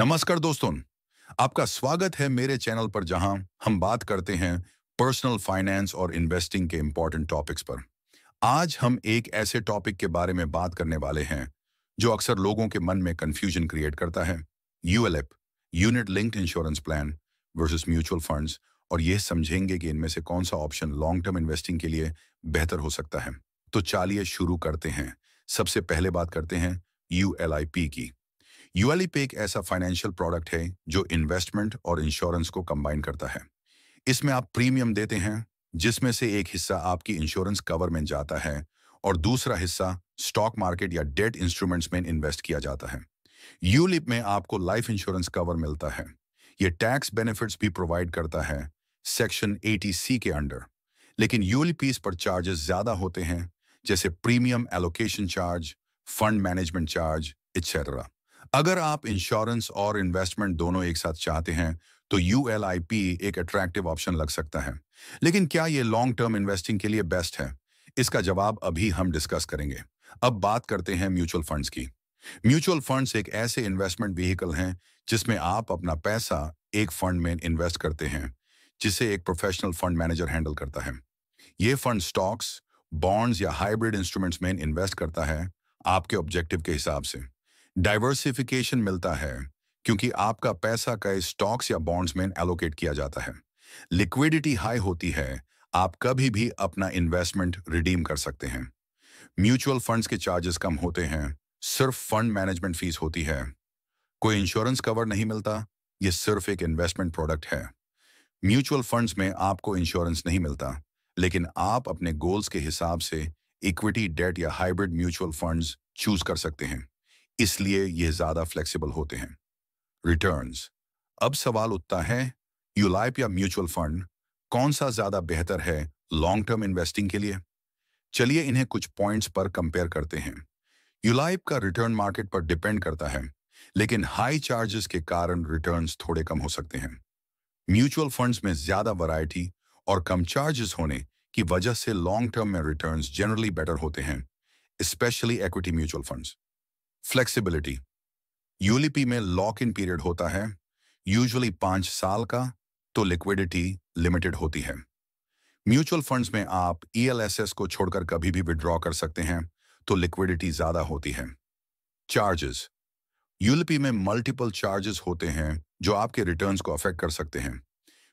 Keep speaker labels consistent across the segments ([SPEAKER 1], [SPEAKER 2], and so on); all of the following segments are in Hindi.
[SPEAKER 1] नमस्कार दोस्तों। आपका स्वागत है मेरे चैनल पर जहां हम बात करते हैं पर्सनल फाइनेंस और इन्वेस्टिंग के इंपॉर्टेंट टॉपिक्स पर। आज हम एक ऐसे टॉपिक के बारे में बात करने वाले हैं जो अक्सर लोगों के मन में कंफ्यूजन क्रिएट करता है। ULIP, unit linked insurance plan versus mutual funds, और ये समझेंगे कि इनमें से कौन सा ऑप्शन लॉन्ग टर्म इन्वेस्टिंग के लिए बेहतर हो सकता है। तो चलिए शुरू करते हैं। सबसे पहले बात करते हैं यूएलआईपी की। यूएलईपी एक ऐसा फाइनेंशियल प्रोडक्ट है जो इन्वेस्टमेंट और इंश्योरेंस को कंबाइन करता है। इसमें आप प्रीमियम देते हैं, जिसमें से एक हिस्सा आपकी इंश्योरेंस कवर में जाता है और दूसरा हिस्सा स्टॉक मार्केट या डेट इंस्ट्रूमेंट्स में इन्वेस्ट किया जाता है। यूलिप में आपको लाइफ इंश्योरेंस कवर मिलता है। ये टैक्स बेनिफिट्स भी प्रोवाइड करता है सेक्शन 80C के अंडर। लेकिन यूलिपीस पर चार्जेस ज्यादा होते हैं, जैसे premium allocation charge, fund management charge etc। अगर आप इंश्योरेंस और इन्वेस्टमेंट दोनों एक साथ चाहते हैं तो यूएलआईपी एक अट्रैक्टिव ऑप्शन लग सकता है। लेकिन क्या ये लॉन्ग टर्म इन्वेस्टिंग के लिए बेस्ट है? इसका जवाब अभी हम डिस्कस करेंगे। अब बात करते हैं म्यूचुअल फंड्स की। म्यूचुअल फंड्स एक ऐसे इन्वेस्टमेंट व्हीकल हैं जिसमें आप अपना पैसा एक फंड में इन्वेस्ट करते हैं, जिसे एक प्रोफेशनल फंड मैनेजर हैंडल करता है। ये फंड स्टॉक्स, बॉन्ड्स या हाइब्रिड इंस्ट्रूमेंट्स में इन्वेस्ट करता है आपके ऑब्जेक्टिव के हिसाब से। डाइवर्सिफिकेशन मिलता है क्योंकि आपका पैसा कई स्टॉक्स या बॉन्ड्स में एलोकेट किया जाता है। लिक्विडिटी हाई होती है, आप कभी भी अपना इन्वेस्टमेंट रिडीम कर सकते हैं। म्यूचुअल फंड्स के चार्जेस कम होते हैं, सिर्फ फंड मैनेजमेंट फीस होती है। कोई इंश्योरेंस कवर नहीं मिलता, ये सिर्फ एक इन्वेस्टमेंट प्रोडक्ट है। म्यूचुअल फंड्स में आपको इंश्योरेंस नहीं मिलता, लेकिन आप अपने गोल्स के हिसाब से इक्विटी, डेट या हाइब्रिड म्यूचुअल फंड्स चूज कर सकते हैं, इसलिए यह ज्यादा फ्लेक्सिबल होते हैं। रिटर्न्स। अब सवाल उठता है, यूलाइप या म्यूचुअल फंड कौन सा ज्यादा बेहतर है लॉन्ग टर्म इन्वेस्टिंग के लिए? चलिए इन्हें कुछ पॉइंट्स पर कंपेयर करते हैं। यूलाइप का रिटर्न मार्केट पर डिपेंड करता है, लेकिन हाई चार्जेस के कारण रिटर्न्स थोड़े कम हो सकते हैं। म्यूचुअल फंड्स में ज्यादा वैरायटी और कम चार्जेस होने की वजह से लॉन्ग टर्म में रिटर्न्स जनरली बेटर होते हैं, specially equity mutual funds. Flexibility. ULIP में लॉक इन पीरियड होता है, यूजुअली 5 साल का, तो लिक्विडिटी लिमिटेड होती है। म्यूचुअल फंड्स में आप ईएलएसएस को छोड़कर कभी भी विड्रॉ कर सकते हैं, तो लिक्विडिटी ज्यादा होती है। चार्जेस। यूलिपी में मल्टीपल चार्जेस होते हैं जो आपके रिटर्न्स को अफेक्ट कर सकते हैं।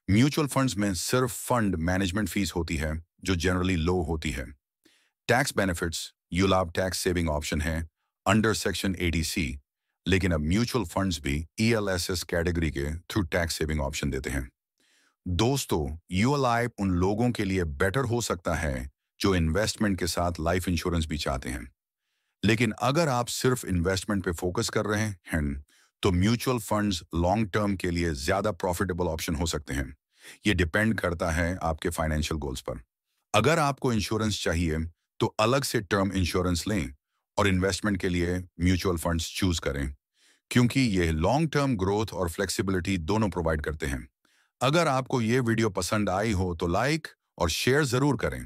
[SPEAKER 1] म्यूचुअल फंड्स में सिर्फ फंड मैनेजमेंट फीस होती है, जो जनरली लो होती है। Tax benefits. ULIP tax saving option है अंडर सेक्शन 80C, लेकिन अब म्यूचुअल फंड्स भी ईएलएसएस कैटेगरी के थ्रू टैक्स सेविंग ऑप्शन देते हैं। दोस्तों, यूएलआई उन लोगों के लिए बेटर हो सकता है जो इन्वेस्टमेंट के साथ लाइफ इंश्योरेंस भी चाहते हैं। लेकिन अगर आप सिर्फ इन्वेस्टमेंट पे फोकस कर रहे हैं तो म्यूचुअल फंड्स लॉन्ग टर्म के लिए ज्यादा प्रॉफिटेबल ऑप्शन हो सकते हैं। ये डिपेंड करता है आपके फाइनेंशियल गोल्स पर। अगर आपको इंश्योरेंस चाहिए तो अलग से टर्म इंश्योरेंस लें और इन्वेस्टमेंट के लिए म्यूचुअल फंड्स चूज करें, क्योंकि ये लॉन्ग टर्म ग्रोथ और फ्लेक्सिबिलिटी दोनों प्रोवाइड करते हैं। अगर आपको ये वीडियो पसंद आई हो तो लाइक और शेयर जरूर करें।